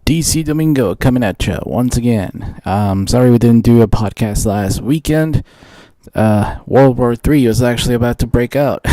DC Domingo coming at you once again. Sorry we didn't do a podcast last weekend. World War III was actually about to break out.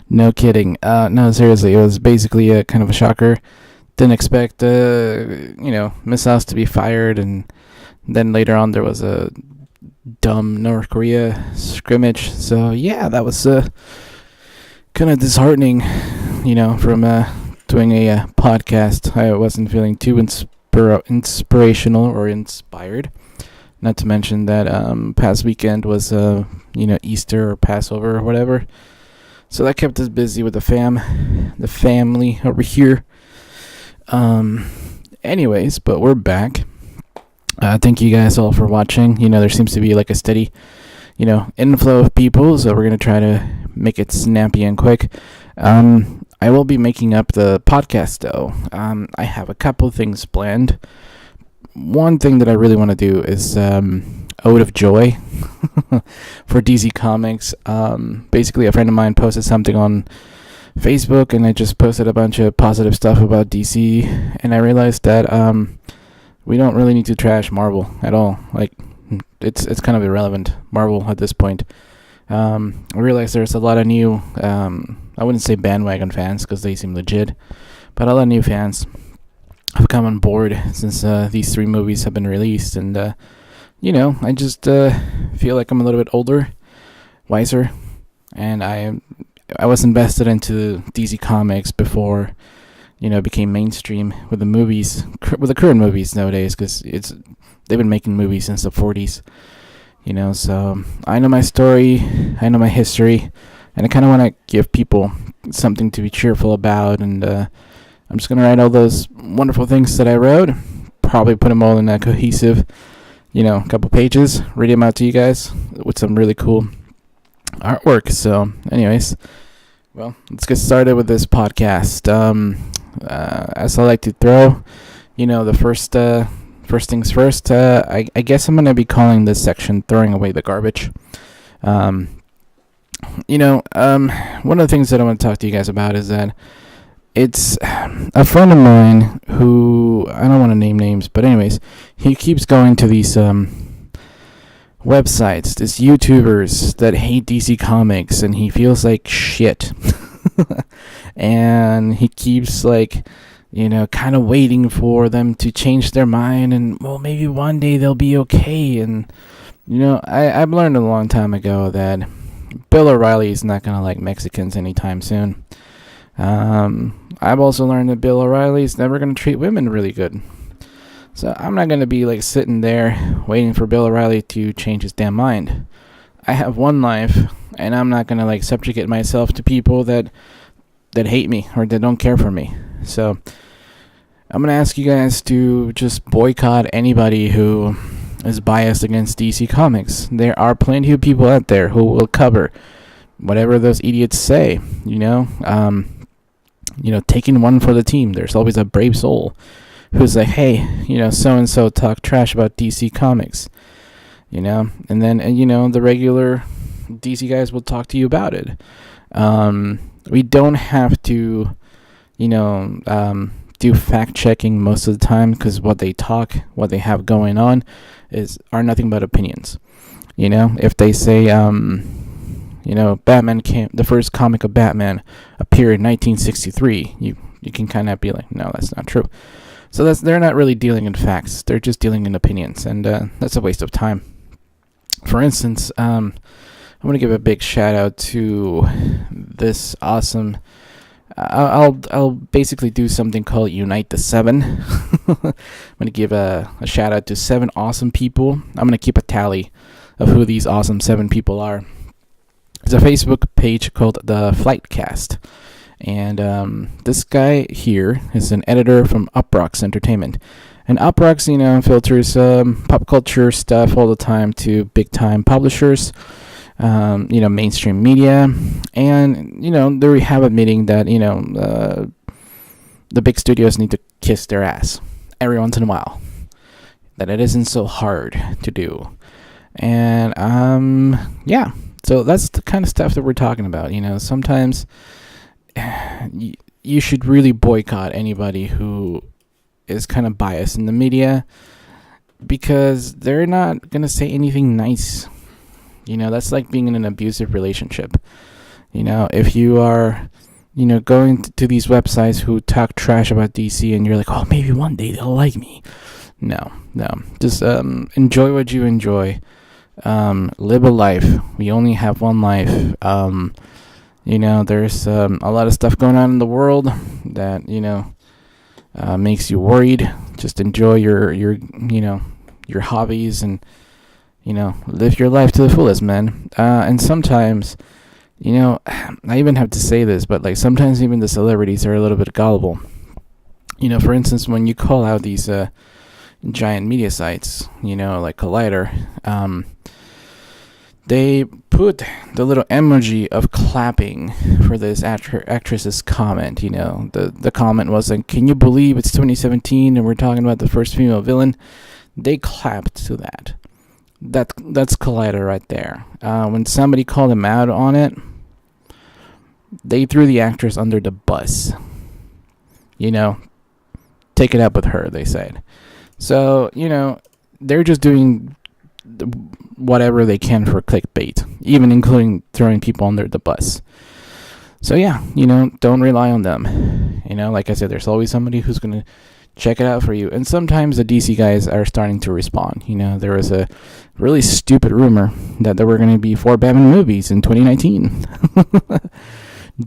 No kidding. No, seriously, it was basically a kind of a shocker. Didn't expect, missiles to be fired, and then later on there was a dumb North Korea scrimmage. So yeah, that was kind of disheartening, from doing a podcast. I wasn't feeling too inspirational or inspired. Not to mention that past weekend was Easter or Passover or whatever. So that kept us busy with the family over here. Anyways, but we're back. Thank you guys all for watching. There seems to be like a steady, inflow of people, so we're gonna try to make it snappy and quick. I will be making up the podcast though. I have a couple things planned. One thing that I really want to do is Ode of Joy for DC Comics. Basically, a friend of mine posted something on Facebook, and I just posted a bunch of positive stuff about DC, and I realized that we don't really need to trash Marvel at all. Like, it's kind of irrelevant, Marvel, at this point. I realized there's a lot of new, I wouldn't say bandwagon fans, because they seem legit, but a lot of new fans have come on board since these 3 movies have been released, and I just feel like I'm a little bit older, wiser, and I was invested into DC Comics before it became mainstream with the movies, with the current movies nowadays, because they've been making movies since the 40s, so I know my story, I know my history, and I kind of want to give people something to be cheerful about, and I'm just going to write all those wonderful things that I wrote, probably put them all in a cohesive, couple pages, read them out to you guys with some really cool artwork. So anyways, well, let's get started with this podcast. As I like to throw, the first things first, I guess I'm going to be calling this section Throwing Away the Garbage. One of the things that I want to talk to you guys about is that it's a friend of mine who, I don't want to name names, but anyways, he keeps going to these websites, these YouTubers that hate DC Comics, and he feels like shit. And he keeps kind of waiting for them to change their mind, and well, maybe one day they'll be okay. And I've learned a long time ago that Bill O'Reilly is not gonna like Mexicans anytime soon. I've also learned that Bill O'Reilly is never gonna treat women really good. So I'm not gonna be sitting there waiting for Bill O'Reilly to change his damn mind. I have one life, and I'm not gonna subjugate myself to people that hate me or that don't care for me. So I'm gonna ask you guys to just boycott anybody who is biased against DC Comics. There are plenty of people out there who will cover whatever those idiots say. Taking one for the team. There's always a brave soul who's like, hey, so and so talk trash about DC Comics. And then the regular DC guys will talk to you about it. We don't have to, do fact checking most of the time, because what they have going on are nothing but opinions. If they say, Batman the first comic of Batman appeared in 1963, you can kind of be like, no, that's not true. So they're not really dealing in facts. They're just dealing in opinions, and that's a waste of time. For instance, I'm going to give a big shout out to this awesome, I'll basically do something called Unite the 7. I'm going to give a shout out to 7 awesome people. I'm going to keep a tally of who these awesome 7 people are. It's a Facebook page called the Flightcast. And this guy here is an editor from UpRoxx Entertainment. And UpRoxx, filters pop culture stuff all the time to big-time publishers, mainstream media. And, there we have admitting that, the big studios need to kiss their ass every once in a while. That it isn't so hard to do. And, yeah. So that's the kind of stuff that we're talking about. Sometimes you should really boycott anybody who is kind of biased in the media because they're not going to say anything nice. That's like being in an abusive relationship. If you are, going to these websites who talk trash about DC and you're like, oh, maybe one day they'll like me. No. Just enjoy what you enjoy. Live a life. We only have one life. There's a lot of stuff going on in the world that, makes you worried. Just enjoy your hobbies and, live your life to the fullest, man. And sometimes, I even have to say this, but like sometimes even the celebrities are a little bit gullible. For instance, when you call out these giant media sites, like Collider, they put the little emoji of clapping for this actress's comment. The comment was like, can you believe it's 2017 and we're talking about the first female villain? They clapped to that. That's Collider right there. When somebody called them out on it, they threw the actress under the bus. Take it up with her, they said. So, they're just doing whatever they can for clickbait, even including throwing people under the bus. So yeah, don't rely on them. Like I said, there's always somebody who's going to check it out for you. And sometimes the DC guys are starting to respond. There was a really stupid rumor that there were going to be 4 Batman movies in 2019.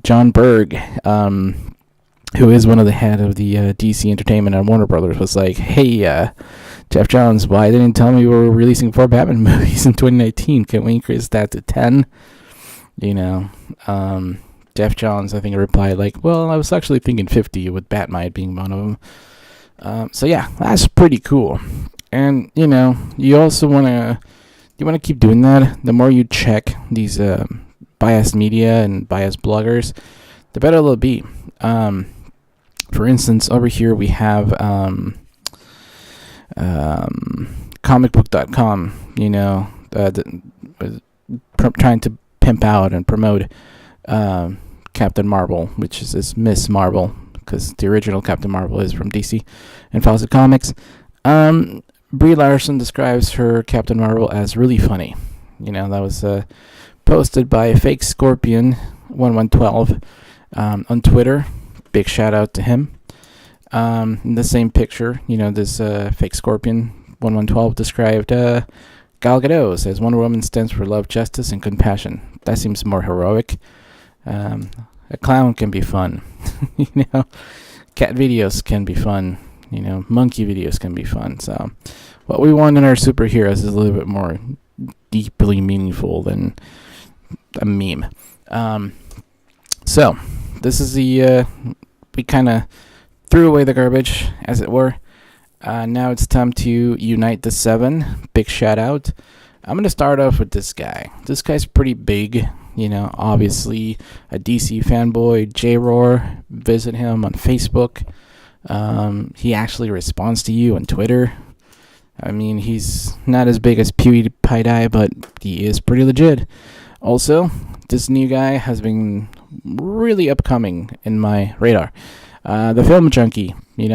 John Berg, who is one of the head of the DC Entertainment and Warner Brothers, was like, hey, Geoff Johns, why didn't you tell me we were releasing 4 Batman movies in 2019? Can we increase that to 10? Geoff Johns, I think, replied like, well, I was actually thinking 50 with Batmite being one of them. So yeah, that's pretty cool. And, you also want to keep doing that. The more you check these biased media and biased bloggers, the better it'll be. For instance, over here we have comicbook.com, trying to pimp out and promote Captain Marvel, which is Miss Marvel, because the original Captain Marvel is from DC and Fawcett Comics. Brie Larson describes her Captain Marvel as really funny. That was posted by Fake Scorpion 1112 on Twitter. Big shout out to him. In the same picture, this Fake Scorpion 1112 described Gal Gadot says Wonder Woman stands for love, justice, and compassion. That seems more heroic. A clown can be fun. Cat videos can be fun. Monkey videos can be fun. So what we want in our superheroes is a little bit more deeply meaningful than a meme. So this is the we kind of threw away the garbage, as it were. Now it's time to unite the 7. Big shout out. I'm going to start off with this guy. This guy's pretty big, obviously a DC fanboy. J-Roar, visit him on Facebook. He actually responds to you on Twitter. I mean, he's not as big as PewDiePie, but he is pretty legit. Also, this new guy has been really upcoming in my radar. The film Junkie, he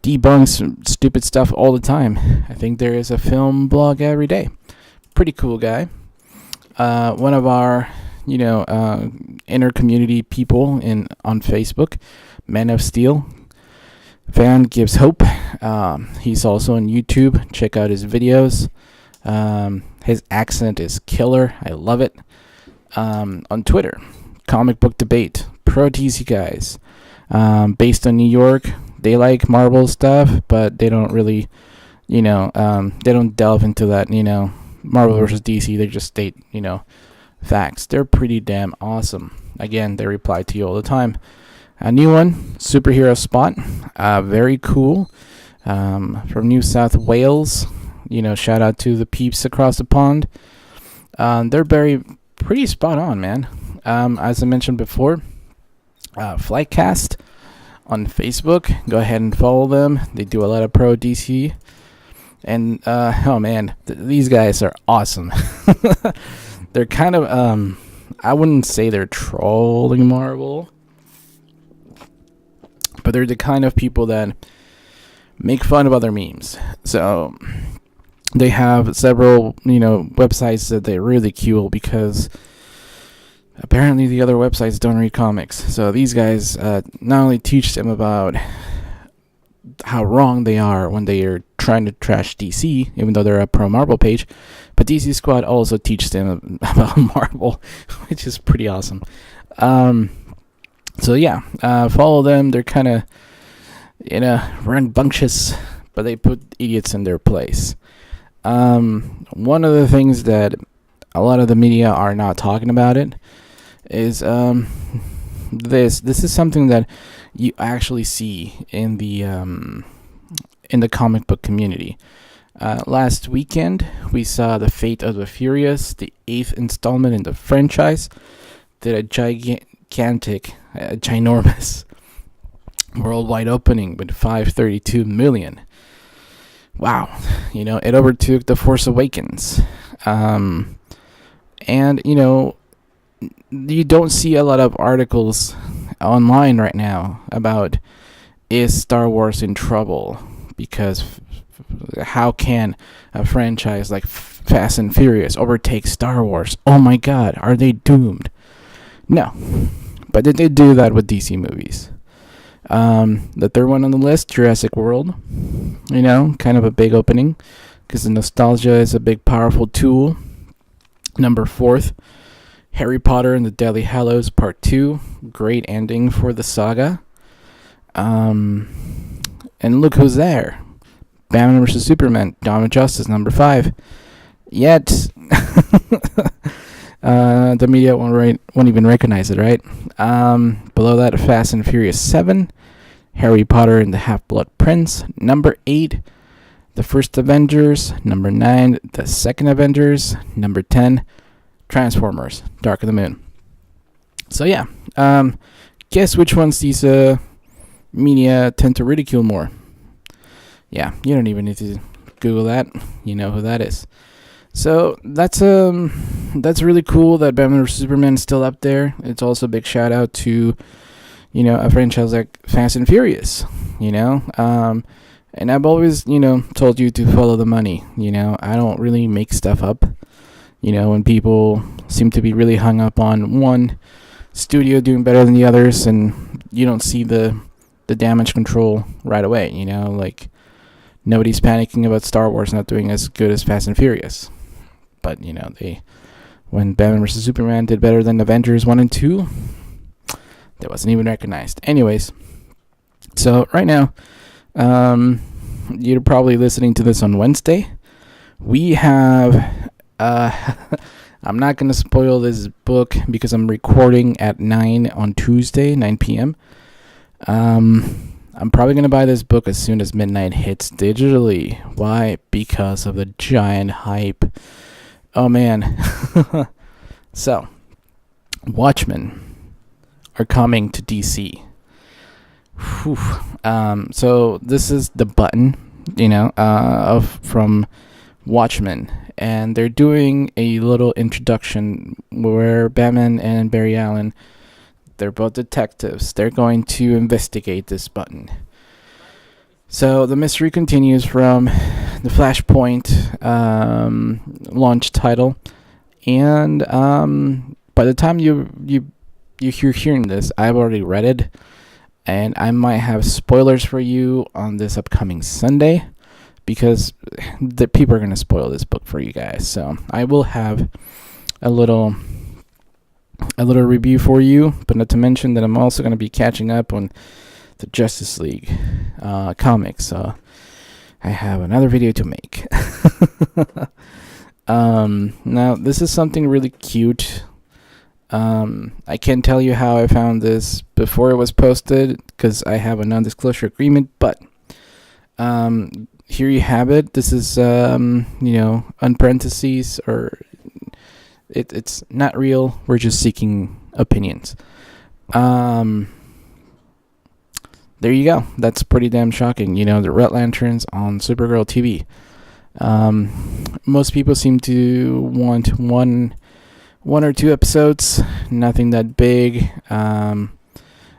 debunks stupid stuff all the time. I think there is a film blog every day. Pretty cool guy. One of our, inner community people on Facebook, Man of Steel. Fan gives hope. He's also on YouTube. Check out his videos. His accent is killer. I love it. On Twitter, Comic Book Debate, pro DC guys. Based on New York. They like Marvel stuff, but they don't really, they don't delve into that, Marvel versus DC. They just state, facts. They're pretty damn awesome. Again, they reply to you all the time. A new one, Superhero Spot. Very cool. From New South Wales. Shout out to the peeps across the pond. They're pretty spot on, man. As I mentioned before, Flightcast on Facebook. Go ahead and follow them. They do a lot of pro DC. And, oh man, these guys are awesome. They're kind of, I wouldn't say they're trolling Marvel, but they're the kind of people that make fun of other memes. So they have several, websites that they ridicule because apparently the other websites don't read comics. So these guys not only teach them about how wrong they are when they are trying to trash DC, even though they're a pro Marvel page, but DC Squad also teaches them about Marvel, which is pretty awesome. So yeah, follow them. They're kind of, rambunctious, but they put idiots in their place. One of the things that a lot of the media are not talking about it is this is something that you actually see in the comic book community. Last weekend we saw The Fate of the Furious, the 8th installment in the franchise, did a ginormous worldwide opening with 532 million. Wow, it overtook The Force Awakens. And you don't see a lot of articles online right now about, is Star Wars in trouble? Because how can a franchise like Fast and Furious overtake Star Wars? Oh my god, are they doomed? No, but they did do that with DC movies. The third one on the list, Jurassic World, kind of a big opening because the nostalgia is a big powerful tool. Number 4th, Harry Potter and the Deathly Hallows Part 2, great ending for the saga. And look who's there, Batman vs. Superman, Dawn of Justice, number 5. Yet the media won't even recognize it, right? Below that, Fast and Furious 7, Harry Potter and the Half-Blood Prince, number 8, The First Avengers, number 9, The Second Avengers, number 10, Transformers, Dark of the Moon. So yeah, guess which ones these media tend to ridicule more? Yeah, you don't even need to Google that. You know who that is. So that's really cool that Batman vs. Superman is still up there. It's also a big shout out to, a franchise like Fast and Furious, and I've always, told you to follow the money. I don't really make stuff up. When people seem to be really hung up on one studio doing better than the others, and you don't see the damage control right away, like nobody's panicking about Star Wars not doing as good as Fast and Furious. But, when Batman vs. Superman did better than Avengers 1 and 2, that wasn't even recognized. Anyways, so right now, you're probably listening to this on Wednesday. We have, I'm not going to spoil this book because I'm recording at 9 on Tuesday, 9 p.m. I'm probably going to buy this book as soon as midnight hits digitally. Why? Because of the giant hype. Oh, man. So, Watchmen are coming to DC. So, this is the button, from Watchmen. And they're doing a little introduction where Batman and Barry Allen, they're both detectives. They're going to investigate this button. So the mystery continues from the Flashpoint launch title, and by the time you're hearing this, I've already read it, and I might have spoilers for you on this upcoming Sunday, because the people are going to spoil this book for you guys. So I will have a little review for you, but not to mention that I'm also going to be catching up on the Justice League comics. So I have another video to make. Now this is something really cute. I can't tell you how I found this before it was posted because I have a non-disclosure agreement, but here you have it. This is on parentheses, or it's not real. We're just seeking opinions. There you go. That's pretty damn shocking. The Red Lanterns on Supergirl TV. Most people seem to want one or two episodes. Nothing that big.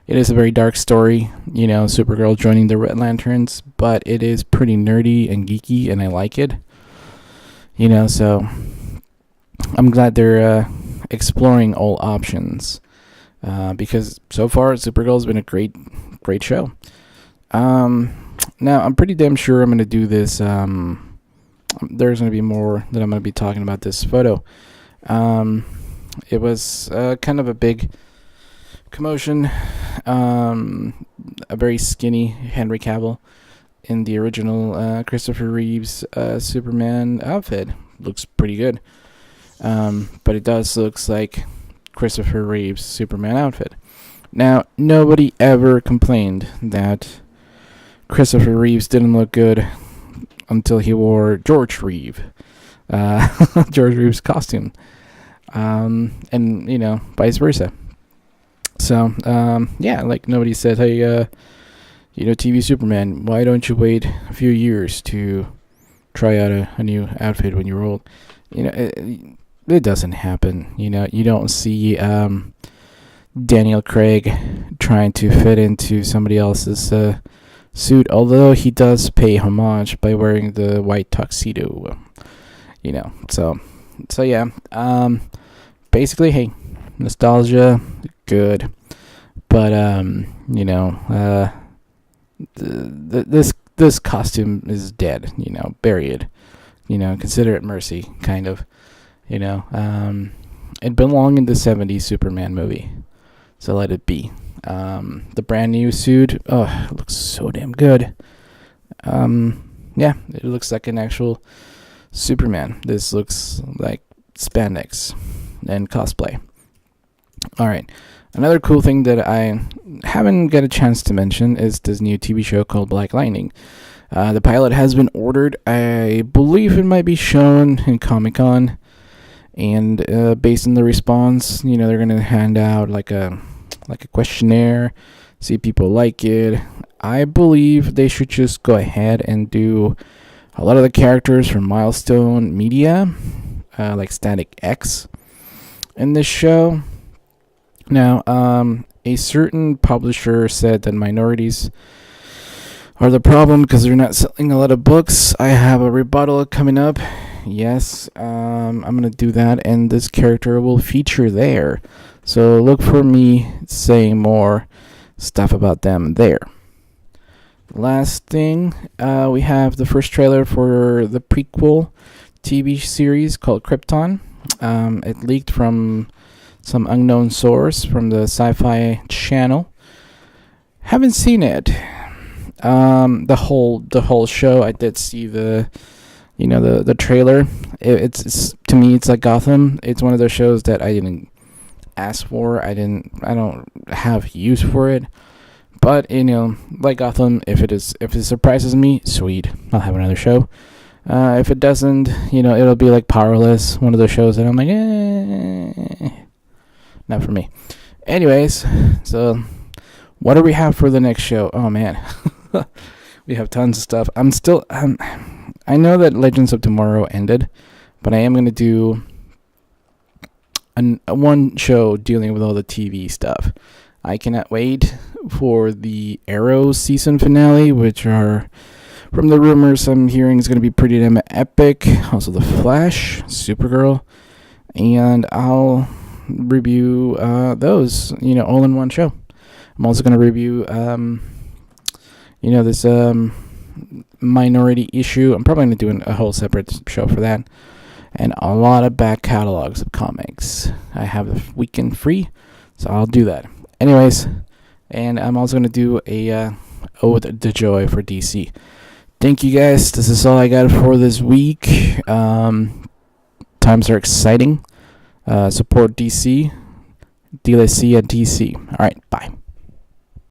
It is a very dark story, Supergirl joining the Red Lanterns, but it is pretty nerdy and geeky, and I like it. So I'm glad they're exploring all options, because so far Supergirl's been a great show. Now I'm pretty damn sure I'm going to do this. There's going to be more that I'm going to be talking about this photo. It was kind of a big commotion. A very skinny Herny Cavill in the original Christopher Reeves Superman outfit. Looks pretty good. But it does looks like Christopher Reeves Superman outfit. Now, nobody ever complained that Christopher Reeves didn't look good until he wore George Reeves costume. And, vice versa. So, nobody said, hey, TV Superman, why don't you wait a few years to try out a new outfit when you're old? It doesn't happen. You don't see Daniel Craig trying to fit into somebody else's suit, although he does pay homage by wearing the white tuxedo. So yeah. Basically, hey, nostalgia, good, but this costume is dead. Buried. Consider it mercy, kind of. It belonged in the 70s Superman movie, so let it be. The brand new suit, it looks so damn good. It looks like an actual Superman. This looks like spandex and cosplay. Alright, another cool thing that I haven't got a chance to mention is this new TV show called Black Lightning. The pilot has been ordered. I believe it might be shown in Comic-Con. And based on the response, they're going to hand out like a questionnaire, see if people like it. I believe they should just go ahead and do a lot of the characters from Milestone Media, like Static X, in this show. Now, a certain publisher said that minorities are the problem because they're not selling a lot of books. I have a rebuttal coming up. Yes, I'm going to do that, and this character will feature there. So look for me saying more stuff about them there. Last thing, we have the first trailer for the prequel TV series called Krypton. It leaked from some unknown source from the Sci-Fi Channel. Haven't seen it. The whole show. I did see the trailer. It's to me, it's like Gotham. It's one of those shows that I didn't ask for. I don't have use for it. But like Gotham, if it surprises me, sweet, I'll have another show. If it doesn't, it'll be like Powerless, one of those shows that I'm like, not for me. Anyways, so what do we have for the next show? Oh man, we have tons of stuff. I know that Legends of Tomorrow ended, but I am going to do one show dealing with all the TV stuff. I cannot wait for the Arrow season finale, which are, from the rumors I'm hearing, is going to be pretty damn epic. Also The Flash, Supergirl, and I'll review those, all in one show. I'm also going to review, this Minority Issue. I'm probably going to do a whole separate show for that. And a lot of back catalogs of comics. I have the weekend free, so I'll do that. Anyways, and I'm also going to do a Ode to Joy for DC. Thank you guys. This is all I got for this week. Times are exciting. Support DC. DLC at DC. All right, bye.